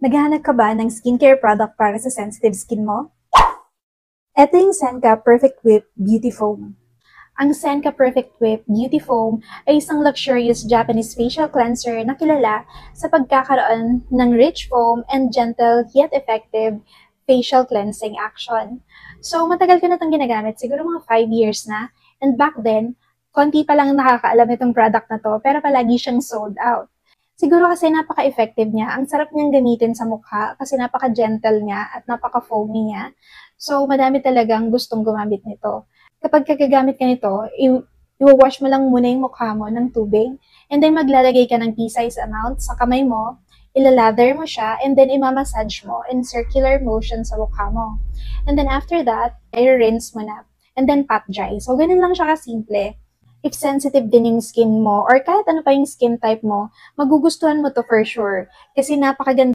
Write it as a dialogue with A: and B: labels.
A: Naghahanap ka ba ng skincare product para sa sensitive skin mo? Ito yung Senka Perfect Whip Beauty Foam. Ang Senka Perfect Whip Beauty Foam ay isang luxurious Japanese facial cleanser na kilala sa pagkakaroon ng rich foam and gentle yet effective facial cleansing action. So, matagal ko na itong ginagamit. Siguro mga 5 years na. And back then, konti pa lang nakakaalam itong product na to, pero palagi siyang sold out. Siguro kasi napaka-effective niya. Ang sarap niyang gamitin sa mukha kasi napaka-gentle niya at napaka-foamy niya. So, madami talagang gustong gumamit nito. Kapag kagagamit ka nito, i-wash mo lang muna yung mukha mo ng tubig and then maglalagay ka ng pea-size amount sa kamay mo, ilalather mo siya, and then imamassage mo in circular motion sa mukha mo. And then after that, i-rinse mo na. And then pat dry. So, ganun lang siya kasimple. If sensitive din yung skin mo or kahit ano pa yung skin type mo, magugustuhan mo to for sure. Kasi napakaganda